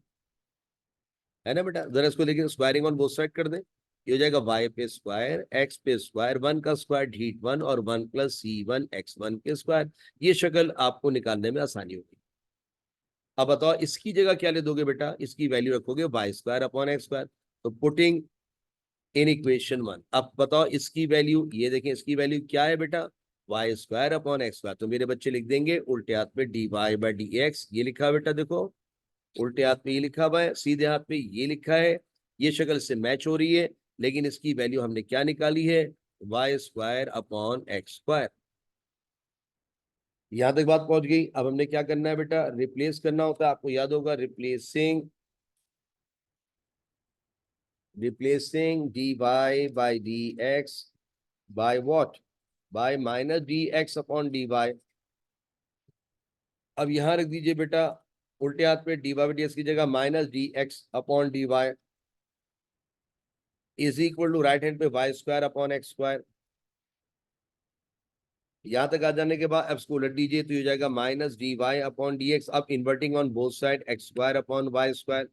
है ना बेटा, जरा इसको देखिए, स्क्वायरिंग ऑन बोथ साइड कर दें, ये हो जाएगा y पे स्क्वायर, x पे स्क्वायर, 1 का स्क्वायर ढीट 1, और 1 प्लस c1x1 के स्क्वायर। ये शक्ल आपको निकालने में आसानी होगी। अब बताओ इसकी जगह क्या ले दोगे बेटा, इसकी वैल्यू रखोगे y² अपॉन x², तो पुटिंग इन इक्वेशन 1। अब बताओ इसकी वैल्यू, ये देखें इसकी वैल्यू क्या है बेटा, y²अपॉन x², तो मेरे बच्चे लिख देंगे उल्टे हाथ पे dy/dx, ये लिखा है बेटा, देखो उल्टे हाथ पे ये लिखा हुआ है, सीधे हाथ पे ये लिखा है, ये शक्ल से मैच हो रही है, लेकिन इसकी वैल्यू हमने क्या निकाली है, y²अपॉन x²। यहां तक बात पहुंच गई। अब हमने क्या करना है बेटा, रिप्लेस करना होता है, आपको याद होगा, replacing dy/dx by what, bye -dx/dy। अब यहां रख दीजिए बेटा, उल्टे हाथ पे dy/dx की जगह -dx/dy is equal to right hand पे y²अपॉन x²। यहां तक आ जाने के बाद अब इसको उलट दीजिए, तो ये हो जाएगा -dy/dx। अब inverting on both side, x²/y²,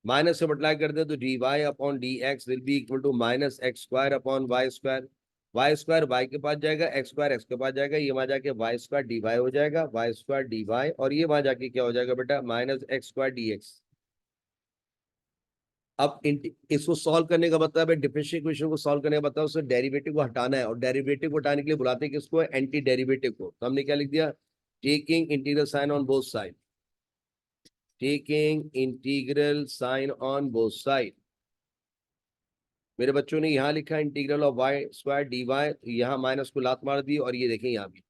minus से मल्टीप्लाई कर दे तो dy/dx will be equal to -x²/y²। y² y के पास जाएगा, x² x के पास जाएगा, ये वहां जाके y² dy हो जाएगा, y² dy, और ये वहां जाके क्या हो जाएगा बेटा, -x² dx। अब इसको सॉल्व करने का मतलब है, डिफरेंशियल इक्वेशन को सॉल्व करने का मतलब उससे डेरिवेटिव को हटाना है, और डेरिवेटिव को हटाने के लिए बुलाते हैं किसको, एंटी डेरिवेटिव को। तो हमने क्या लिख दिया, taking integral sign on both side, taking integral sign on both side. मेरे बच्चों ने यहाँ लिखा इंटीग्रल ऑफ y²dy, यहाँ माइनस को लात मार दी, और ये देखें यहाँ भी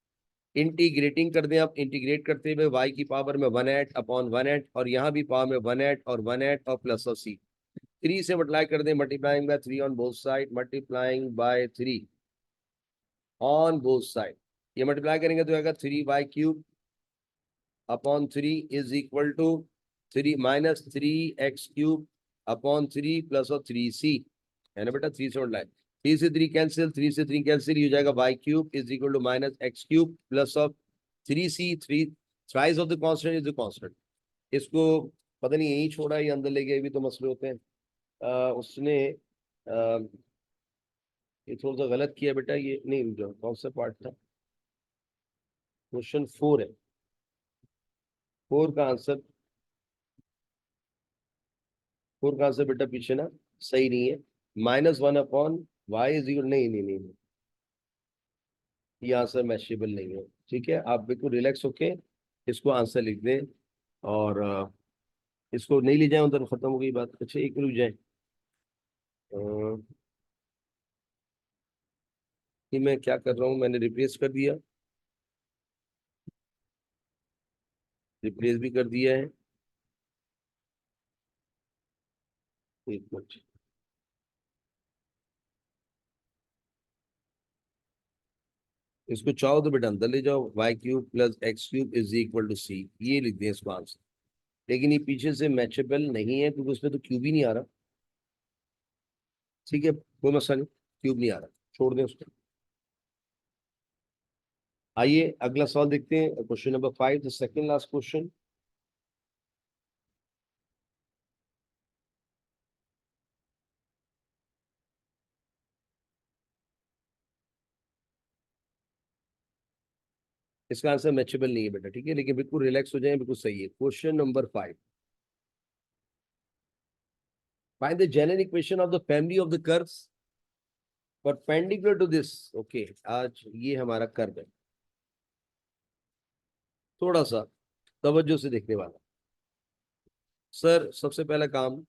इंटीग्रेटिंग कर दें। आप इंटीग्रेट करते हुए y की पावर में 1/8/1/8, और यहाँ भी पावर में 1/8 और 1/8 और प्लस ऑफ c, 3 से मल्टीप्लाई कर दें, multiplying by 3 on both side, multiplying by 3 on both side. ये मल्टीप्लाई करेंगे तो आएगा 3y³ upon 3 is equal to 3 - 3x³ upon 3 plus और 3c, है ना बेटा, 3 से मल्टीप्लाई, 3 से 3 कैंसिल, 3 से 3 कैंसिल, ये हो जाएगा y³ is equal to -x³ plus of 3c, 3 thrice of the constant is the constant. इसको पता नहीं यही छोड़ा है या अंदर ले गए, भी तो मसले होते हैं। उसने ये थोड़ा सा गलत किया बेटा, ये नहीं, जो कौन सा पार्ट था, क्वेश्चन 4 है, 4 का आंसर, 4 का आंसर बेटा पीछे ना सही नहीं है, -1/y इज इक्वल, नहीं नहीं नहीं नहीं, ये आंसर मैचेबल नहीं है, ठीक है, आप बिल्कुल रिलैक्स होके इसको आंसर लिख दें, और इसको नहीं ले जाए उधर, खत्म हो गई बात। अच्छा एक रुक जाए, कि मैं क्या कर रहा हूँ, मैंने रिप्लेस कर दिया, रिप्लेस भी कर दिया है, एक मिनट, इसको चाहो तो बेटा अंदर ले जाओ, y cube plus x cube is equal to c, ये लिख दें इसको आंसर। लेकिन ये पीछे से मैचेबल नहीं है क्योंकि उसमें तो क्यूब ही नहीं आ रहा। ठीक है, कोई मसला नहीं, क्यूब नहीं आ रहा, छोड़ दें उसको। आइए अगला सवाल देखते हैं, question number 5, the second last question. इसका आंसर मैचेबल नहीं है बेटा, ठीक है, लेकिन बिल्कुल रिलैक्स हो जाए, बिल्कुल सही है। Question number 5, find the general equation of the family of the curves perpendicular to this. Okay, आज ये हमारा कर्व है, थोड़ा सा तवज्जो से देखने वाला। सर सबसे पहला काम,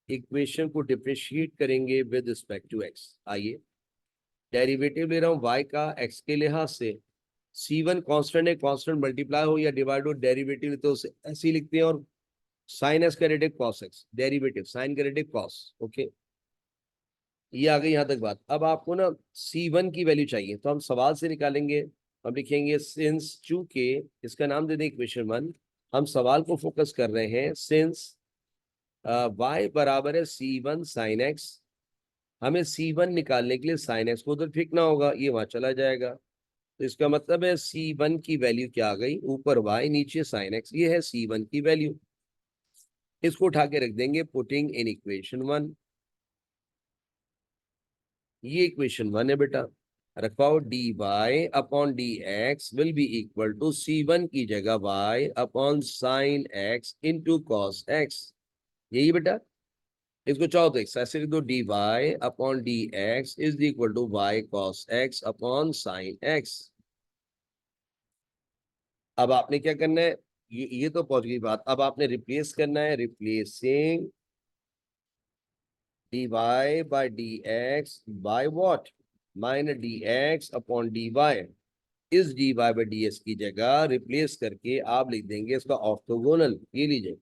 इक्वेशन को डिफरेंशिएट करेंगे विद रिस्पेक्ट टू एक्स। आइए, डेरिवेटिव ले रहा हूँ y का x के लिहाज से। c1 कांस्टेंट है, कांस्टेंट मल्टीप्लाई हो या डिवाइड हो, डेरिवेटिव तो उसे ऐसे ही लिखते हैं। और साइन एस का derivative cos x, derivative sign का डेरिवेटिव कॉस। ओके, ये आ गई यहाँ तक बात। अब आपको ना c1 की वैल्यू चाहिए, तो हम सवाल से निकालेंगे। हम लिखेंगे सिंस, चूंकि इसका नाम दे दें इक्वेशन 1, हम सवाल को फोकस कर रहे हैं। सिंस y बराबर है c1 साइन एक्स, हमें c1 निकालने के लिए साइन एक्स को उधर फेंकना होगा, ये वहां चला जाएगा। तो इसका मतलब है c1 की वैल्यू क्या आ गई, ऊपर y नीचे साइन एक्स, ये है c1 की वैल्यू। इसको उठा के रख देंगे, पुटिंग इन इक्वेशन 1। ये इक्वेशन 1 है बेटा, रखवाओ dy upon d x will be equal to c1 की जगह y upon sine x into cos x. यही बेटा, इसको चाहो तो ऐसे लिख दो, d y upon d x is equal to y cos x upon sine x. अब आपने क्या करना है, ये तो पहुंच गई बात। अब आपने रिप्लेस करना है, replacing d y by d x by what, minus d x upon d y. इस d y by d x की जगह रिप्लेस करके आप लिख देंगे इसका ऑर्थोगोनल, ये लीजिए,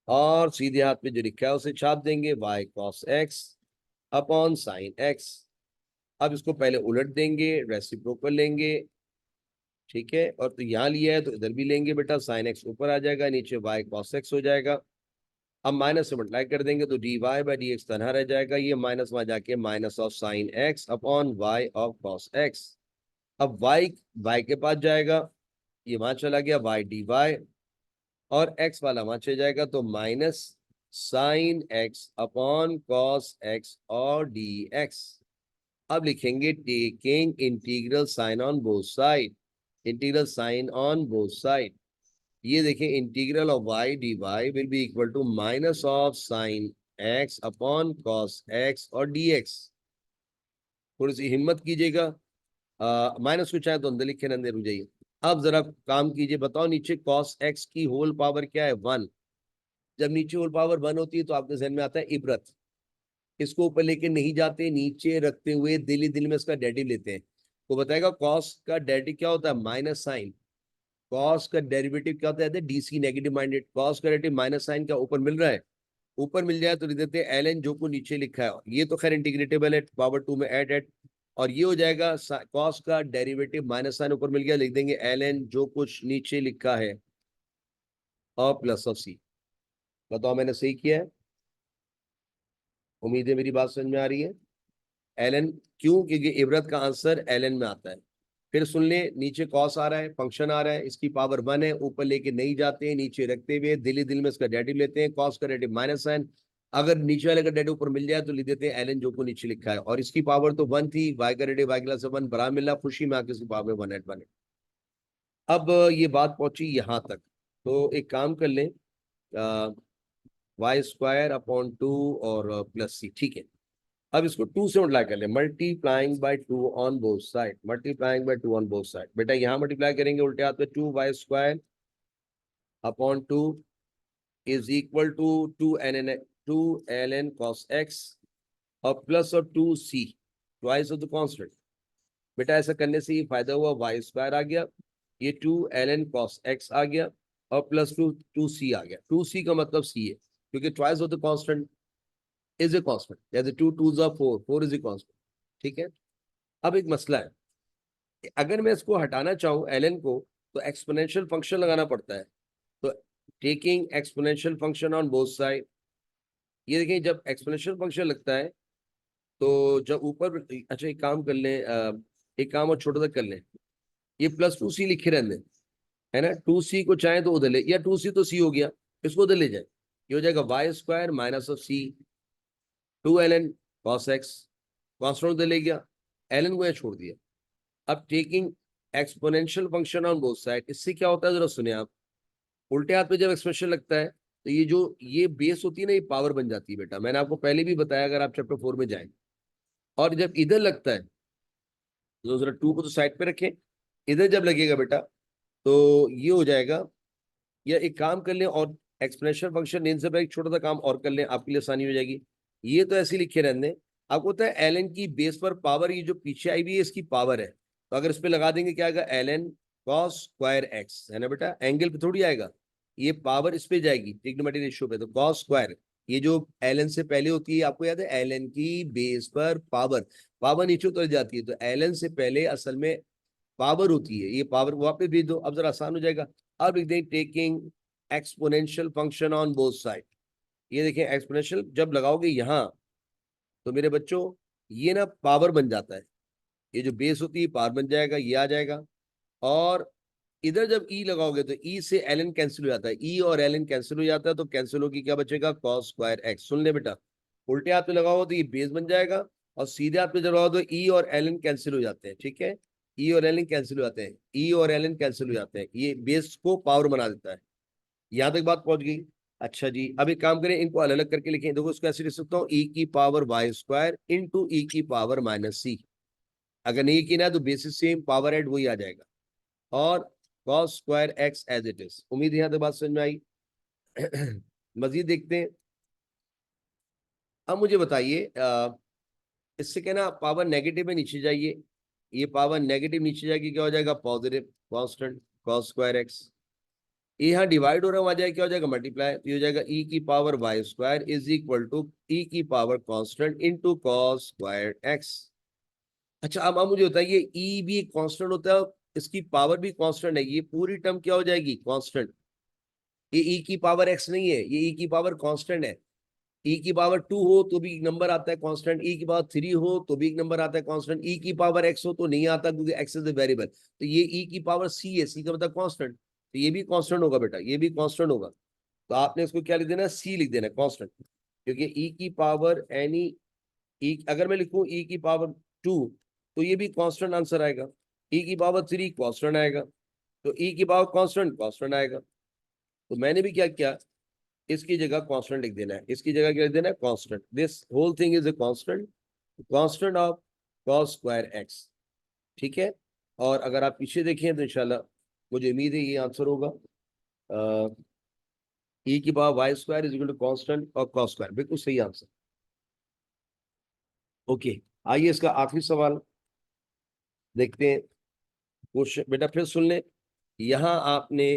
और सीधे हाथ में जो लिखा है उसे छाप देंगे, y cos x upon sine x. अब इसको पहले उलट देंगे, रेसिप्रोकल लेंगे, ठीक है, और तो यहाँ लिया है तो इधर भी लेंगे बेटा, साइन एक्स ऊपर आ जाएगा, नीचे वाई कॉस एक्स हो जाएगा। अब माइनस से मल्टीप्लाई कर देंगे तो d y by d x तनहा रह जाएगा, ये माइनस वहां जाके minus of sine x upon y of cos x. अब वाई वाई के पास जाएगा, ये वहां चला गया, वाई डी वाई, और एक्स वाला वहां चला जाएगा, तो minus sine x upon cos x और डी एक्स। अब लिखेंगे taking integral sign on both side, integral sign on both side. ये देखें, integral of y d y will be equal to minus of sine x upon cos x और d x. थोड़ी सी हिम्मत कीजिएगा, minus को चाहे तो अंदर लिखे, अंदर हो जाइए। अब जरा काम कीजिए, बताओ नीचे कॉस एक्स की होल पावर क्या है, 1। जब नीचे होल पावर 1 होती है तो आपके जहन में आता है इबरत, इसको ऊपर लेके नहीं जाते, नीचे रखते हुए दिल ही दिल में इसका डेरिवेटिव लेते हैं। तो बताएगा कॉस का डेरिवेटिव क्या होता है, माइनस साइन। कॉस का डेरिवेटिव क्या होता है, डीसी नेगेटिव माइंडेड। कॉस का डेरिवेटिव माइनस साइन का ऊपर मिल रहा है, ऊपर मिल जाए तो लिख देते हैं ln जो को नीचे लिखा है, ये तो खैर इंटीग्रेटेबल है, पावर 2 में ऐड, और ये हो जाएगा कॉस का डेरिवेटिव माइनस साइन ऊपर मिल गया, लिख देंगे ln जो कुछ नीचे लिखा है और प्लस ऑफ सी। बताओ मैंने सही किया है, उम्मीद है मेरी बात समझ में आ रही है। ln क्यों, क्योंकि इबरत का आंसर ln में आता है। फिर सुन ले, नीचे कॉस आ रहा है, फंक्शन आ रहा है, इसकी पावर 1 है, ऊपर लेके नहीं जाते, नीचे रखते हुए दिल ही दिल में इसका डेरिवेटिव लेते हैं, कॉस का डेरिवेटिव माइनस साइन। अगर नीचे वाले का डेरिवेटिव ऊपर मिल जाए तो लिख देते हैं ln जो को नीचे लिखा है, और इसकी पावर तो 1 थी, वाई का डेरिवेटिव वाई क्लास 1 बराबर मिला, खुशी में आके इसकी पावर 1 एट 1। अब ये बात पहुंची यहाँ तक, तो एक काम कर लें, वाई स्क्वायर अपॉन 2 और प्लस सी, ठीक है। अब इसको 2 से मल्टीप्लाई कर ले, multiplying by 2 on both side, multiplying by 2 on both side. बेटा यहाँ मल्टीप्लाई करेंगे उल्टे हाथ पे, 2y square upon 2 is equal to 2 ln cos x और प्लस और 2c twice of the constant. बेटा ऐसा करने से ये फायदा हुआ, वाई स्क्वायर आ गया, ये 2 ln cos x आ गया, और प्लस 2 2c आ गया। 2c का मतलब c है, क्योंकि twice of the constant is a constant, जैसे 2 2s are 4, 4 is a constant. ठीक है, अब एक मसला है, अगर मैं इसको हटाना चाहूँ ln को, तो एक्सपोनेंशियल फंक्शन लगाना पड़ता है। तो taking exponential function on both side, ये देखें जब एक्सपोनेंशियल फंक्शन लगता है तो जब ऊपर, अच्छा एक काम कर लें, एक काम और छोटा सा कर लें, ये +2c लिखे रहने, है ना, 2c को चाहे तो उधर ले, या 2c तो c हो गया, इसको उधर ले जाए, ये हो जाएगा y² minus of c 2ln cos x, constant उधर ले गया, ln को यहाँ छोड़ दिया। अब taking exponential function on both side, इससे क्या होता है जरा सुने आप, उल्टे हाथ पे जब एक्सप्रेशन लगता है तो ये जो ये बेस होती है ना, ये पावर बन जाती है बेटा, मैंने आपको पहले भी बताया अगर आप चैप्टर 4 में जाएं। और जब इधर लगता है तो जरा 2 को तो साइड पे रखें, इधर जब लगेगा बेटा तो ये हो जाएगा, या एक काम कर लें और एक्सपोनेंशियल फंक्शन लेने से पहले एक छोटा सा काम और कर लें, आपके लिए आसानी हो जाएगी। ये तो ऐसे लिखे रहने, आपको पता है ln की बेस पर पावर, ये जो पीछे आई हुई है इसकी पावर है, तो अगर इस पे लगा देंगे क्या आएगा, ln cos स्क्वायर x, है ना बेटा, एंगल पे थोड़ी आएगा, ये पावर इस पे जाएगी ट्रिग्नोमेट्रिक रेशियो पे, तो cos स्क्वायर, ये जो ln से पहले होती है आपको याद है, ln की बेस पर पावर, पावर नीचे उतर जाती है, तो ln से पहले असल में पावर होती है, ये पावर वहां पे भेज दो, अब जरा आसान हो जाएगा। अब लिख दें taking exponential function on both side, ये देखें एक्सपोनेंशियल जब लगाओगे यहां तो मेरे बच्चों ये ना पावर बन जाता है, ये जो बेस होती है पावर बन जाएगा, ये आ जाएगा। और इधर जब ई लगाओगे तो ई से ln कैंसिल हो जाता है, ई और ln कैंसिल हो जाता है, तो कैंसिल होगी क्या बचेगा, cos स्क्वायर x। सुन ले बेटा, उल्टे हाथ पे लगाओ तो ये बेस बन जाएगा, और सीधे हाथ पे जब लगाओ तो ई और ln कैंसिल हो जाते हैं। ठीक है, ई और ln कैंसिल हो जाते हैं, ई और ln कैंसिल हो जाते हैं, ये बेस को पावर बना देता है। यहां तक बात पहुंच गई। अच्छा जी, अब एक काम करें, इनको अलग अलग करके लिखें, देखो इसको ऐसे लिख सकता हूँ, ई की पावर y² इंटू ई की पावर -c, अगर नहीं की ना तो बेसिस सेम, पावर एड वही आ जाएगा, और cos square x as it is. उम्मीद है यहाँ तक बात समझ में आई। मजीद देखते हैं। अब मुझे बताइए, इससे कहना पावर नेगेटिव में नीचे जाइए, ये पावर नेगेटिव नीचे जाएगी, क्या हो जाएगा, positive constant cos square x, ये यहाँ डिवाइड हो रहा है, वहां जाए क्या हो जाएगा, मल्टीप्लाई, तो ये हो जाएगा ई की power y² is equal to e की power constant into cos square x। अच्छा अब मुझे बताइए, ई भी एक कांस्टेंट होता है, इसकी पावर भी कांस्टेंट है, ये पूरी टर्म क्या हो जाएगी, कांस्टेंट। ये ई की पावर x नहीं है, ये ई की पावर कांस्टेंट है। ई की पावर 2 हो तो भी एक नंबर आता है कांस्टेंट, ई की पावर 3 हो तो भी एक नंबर आता है कांस्टेंट, ई की पावर x हो तो नहीं आता क्योंकि x इज द वेरिएबल। तो ये ई की पावर c है, c का मतलब कांस्टेंट, तो ये भी कांस्टेंट होगा बेटा, ये भी कांस्टेंट होगा। तो आपने इसको क्या लिख देना, c लिख देना, कांस्टेंट, क्योंकि ई की पावर एनी, ई अगर मैं लिखूं ई की पावर 2 तो ये भी कांस्टेंट आंसर आएगा, ई की पावर 3 कांस्टेंट आएगा, तो ई की पावर कांस्टेंट कांस्टेंट आएगा। तो मैंने भी क्या किया, इसकी जगह कांस्टेंट लिख देना है, इसकी जगह क्या लिख देना है, constant, this whole thing is a constant, constant of cos square x। ठीक है, और अगर आप पीछे देखें तो इंशाल्लाह मुझे उम्मीद है ये आंसर होगा, ई की power y² is equal to constant और cos स्क्वायर, बिल्कुल सही आंसर। ओके, आइए इसका आखिरी सवाल देखते हैं। क्वेश्चन बेटा फिर सुन ले, यहाँ आपने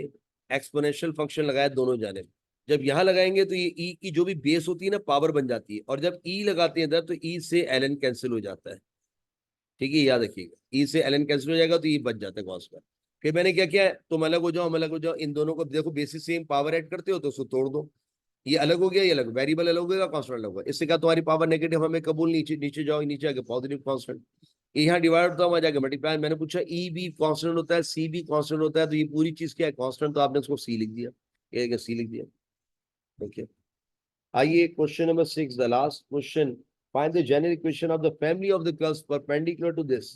एक्सपोनेंशियल फंक्शन लगाया दोनों जाने, जब यहाँ लगाएंगे तो ये ई की जो भी बेस होती है ना पावर बन जाती है, और जब ई लगाते हैं इधर तो ई से ln कैंसिल हो जाता है। ठीक है, याद रखिएगा, ई से ln कैंसिल हो जाएगा तो ये बच जाता है cos का। फिर मैंने क्या किया, तुम अलग हो जाओ हम अलग हो जाओ, इन दोनों को देखो बेसिस सेम, पावर ऐड करते हो तो उसको तोड़ दो, ये अलग हो गया, ये अलग, वेरिएबल अलग हो गया, कांस्टेंट अलग होगा, इससे क्या तुम्हारी पावर नेगेटिव हमें कबूल, नीचे नीचे जाओ, नीचे आके पॉजिटिव कांस्टेंट, यहाँ डिवाइड होता है, जाके मल्टीप्लाई। मैंने पूछा ई भी कांस्टेंट होता है, सी भी कांस्टेंट होता है, तो ये पूरी चीज क्या है, कांस्टेंट, तो आपने उसको सी लिख दिया, ये सी लिख दिया। ओके, आइए question number 6, the last question, find the general equation of the family of the curves perpendicular to this.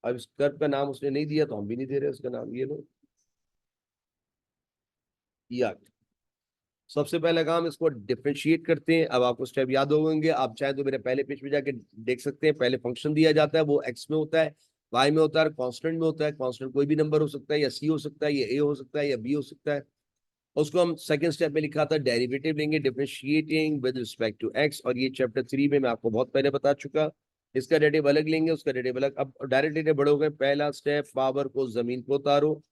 अब इस कर्व का नाम उसने नहीं दिया तो हम भी नहीं दे रहे उसका नाम, ये लो या। सबसे पहले काम इसको डिफरेंशिएट करते हैं, अब आपको स्टेप याद होंगे, आप चाहे तो मेरे पहले पेज पे जाके देख सकते हैं, पहले फंक्शन दिया जाता है, वो एक्स में होता है, वाई में होता है, कांस्टेंट में होता है, कांस्टेंट कोई भी नंबर हो सकता है, या सी हो सकता है, या ए हो सकता है, या बी हो सकता है। उसको हम सेकंड स्टेप में लिखा था, डेरिवेटिव लेंगे, differentiating with respect to x, और ये चैप्टर 3 में मैं आपको बहुत पहले बता चुका, इसका डेरिवेटिव अलग लेंगे, उसका डेरिवेटिव अलग। अब डायरेक्टली बड़े हो गए, पहला स्टेप पावर को जमीन को उतारो,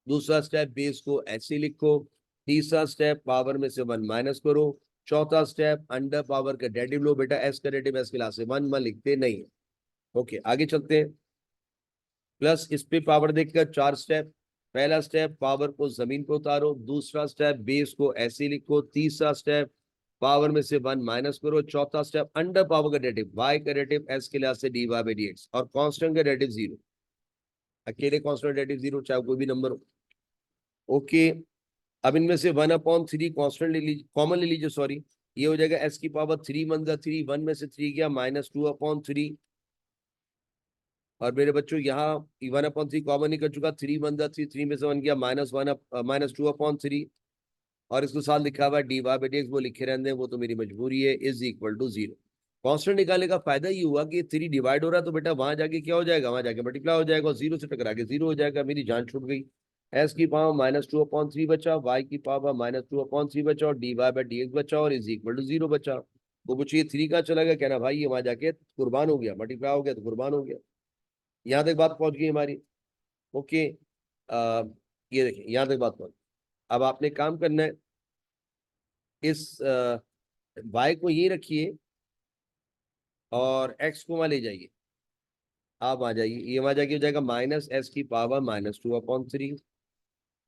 दूसरा स्टेप बेस को ऐसे लिखो, तीसरा स्टेप पावर में से 1 माइनस करो। चौथा स्टेप अंडर पावर का डेरिवेटिव लो। बेटा एस का डेरिवेटिव एस के लास्ट से 1 1 लिखते नहीं। ओके आगे चलते हैं। प्लस इस पे पावर देखकर 4 स्टेप। पहला स्टेप पावर को जमीन पे उतारो। दूसरा स्टेप बेस को ऐसे लिखो। तीसरा स्टेप पावर में से 1 माइनस करो। चौथा स्टेप अंडर पावर का डेरिवेटिव वाई का डेरिवेटिव एस के लिहाज से d y by d x और कांस्टेंट का डेरिवेटिव 0। अकेले कांस्टेंट डेरिवेटिव 0 चाहे कोई भी नंबर हो। ओके अब इनमें से 1/3 कांस्टेंट ले लीजिए, कॉमन ले लीजिए सॉरी। ये हो जाएगा एस की पावर 3 1 3 1 में से 3 गया -2/3। और मेरे बच्चों यहाँ 1/3 कॉमन ही कर चुका। 3 1 3 3 में से 1 गया -2/3 और इसको साथ लिखा हुआ d y by d x. वो लिखे रहने वो तो मेरी मजबूरी है। Is equal to 0। कांस्टेंट निकालने का फायदा ये हुआ कि 3 डिवाइड हो रहा है तो बेटा वहां जाके क्या हो जाएगा, वहां जाके मल्टीप्लाई हो जाएगा और 0 से टकरा के 0 हो जाएगा। मेरी जान छूट गई। एस की पावर -2/3 बचा, वाई की पावर -2/3 बचा और d y by d x बचा और इज इक्वल टू 0 बचा। तो पूछिए 3 का चला गया, कहना भाई ये वहां जाके कुर्बान हो गया, मल्टीप्लाई हो गया तो कुर्बान हो गया। यहाँ तक बात पहुंच गई हमारी। ओके ये देखिए यहाँ तक बात पहुंच। अब आपने काम करना है, इस वाई को ये रखिए और एक्स को वहां ले जाइए। आप आ जाइए, ये वहां जाके हो जाएगा -s की पावर -2/3।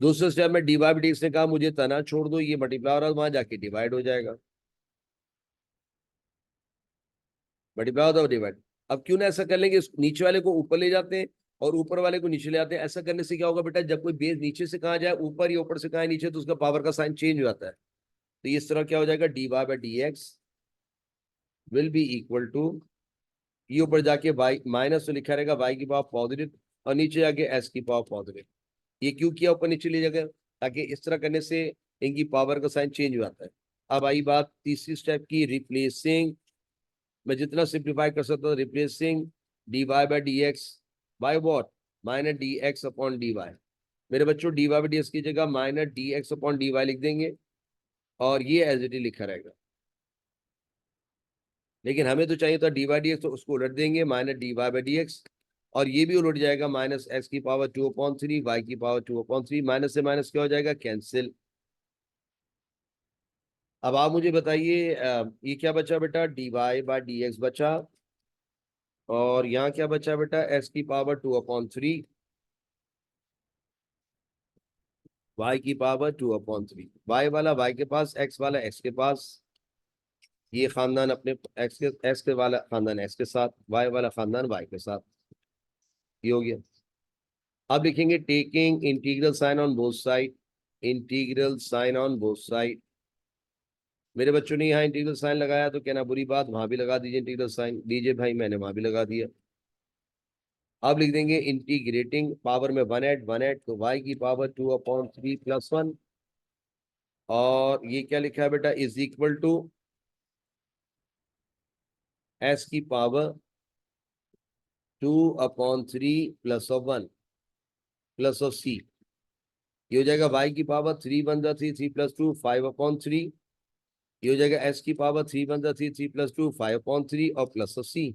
दूसरे स्टेप में डी वाई डी एक्स ने कहा मुझे तना छोड़ दो, ये मल्टीप्लाई हो रहा है वहां जाके डिवाइड हो जाएगा। मल्टीप्लाई होता है डिवाइड। अब क्यों ना ऐसा कर लेंगे, नीचे वाले को ऊपर ले जाते हैं और ऊपर वाले को नीचे ले आते हैं। ऐसा करने से क्या होगा बेटा, जब कोई बेस नीचे से कहा जाए ऊपर या ऊपर से कहा नीचे तो उसका पावर का साइन चेंज हो जाता है। तो इस तरह क्या हो जाएगा, d y by d x will be equal to, ये ऊपर जाके वाई माइनस तो लिखा रहेगा वाई की पावर पॉजिटिव और नीचे जाके एस की पावर पॉजिटिव। ये क्यों किया ऊपर नीचे ले जाकर, ताकि इस तरह करने से इनकी पावर का साइन चेंज हो जाता है। अब आई बात तीसरी स्टेप की, रिप्लेसिंग। मैं जितना सिंप्लीफाई कर सकता हूँ, replacing d y by d x by what -dx/dy। मेरे बच्चों d y by d x की जगह -dx/dy लिख देंगे और ये एज इट इज लिखा रहेगा। लेकिन हमें तो चाहिए था डी वाई डी एक्स, तो उसको उलट देंगे -dy बाई डी एक्स और ये भी उलट जाएगा -x की पावर 2/3 y की पावर 2/3। माइनस से माइनस क्या हो जाएगा, कैंसिल। अब आप मुझे बताइए ये क्या बचा बेटा, d y by d x बचा और यहाँ क्या बचा बेटा, s की पावर 2/3 y की पावर 2/3। y वाला y के पास, x वाला x के पास। ये खानदान अपने x के वाला खानदान x के साथ, y वाला खानदान y के साथ। ये हो गया। अब लिखेंगे taking integral sign on both side. Integral sign on both side. मेरे बच्चों ने यहाँ इंटीग्रल साइन लगाया तो कहना बुरी बात, वहां भी लगा दीजिए इंटीग्रल साइन। दीजिए भाई, मैंने वहां भी लगा दिया। अब लिख देंगे इंटीग्रेटिंग, पावर में 1 ऐड तो y की पावर 2/3 + 1 और ये क्या लिखा है बेटा, इज इक्वल टू s की पावर 2/3 + 1 प्लस ऑफ c। ये हो जाएगा y की पावर 3 1 3 3 + 2 5/3। ये हो जाएगा s की पावर 3 1 3 3 + 2 5/3 और प्लस ऑफ c।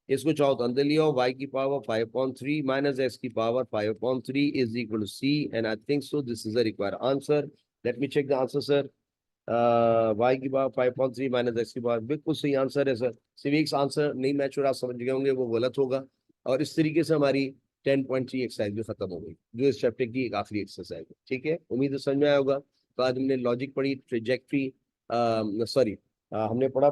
इसको चाहो तो अंदर लिया, y की पावर 5/3 माइनस s की power 5/3 is equal to c and I think so this is the required answer. Let me check the answer sir. y की पावर 5/3 माइनस x की power, बिल्कुल सही आंसर है सर। सिर्फ answer नहीं match हो रहा, समझ गए होंगे वो गलत होगा। और इस तरीके से हमारी 10.3 एक्सरसाइज भी खत्म हो गई, जो इस चैप्टर की एक आखिरी एक्सरसाइज है। ठीक है, उम्मीद है समझ में आया होगा। तो आज हमने लॉजिक पढ़ी, ट्रेजेक्ट्री सॉरी हमने पढ़ा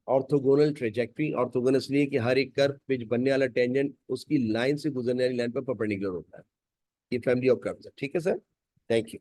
ऑर्थोगोनल ट्रेजेक्ट्री। ऑर्थोगोनल इसलिए कि हर एक कर्व पे जो बनने वाला टेंजेंट उसकी लाइन से गुजरने वाली लाइन पर परपेंडिकुलर होता है। ये फैमिली ऑफ कर्व्स है। ठीक है सर, थैंक यू।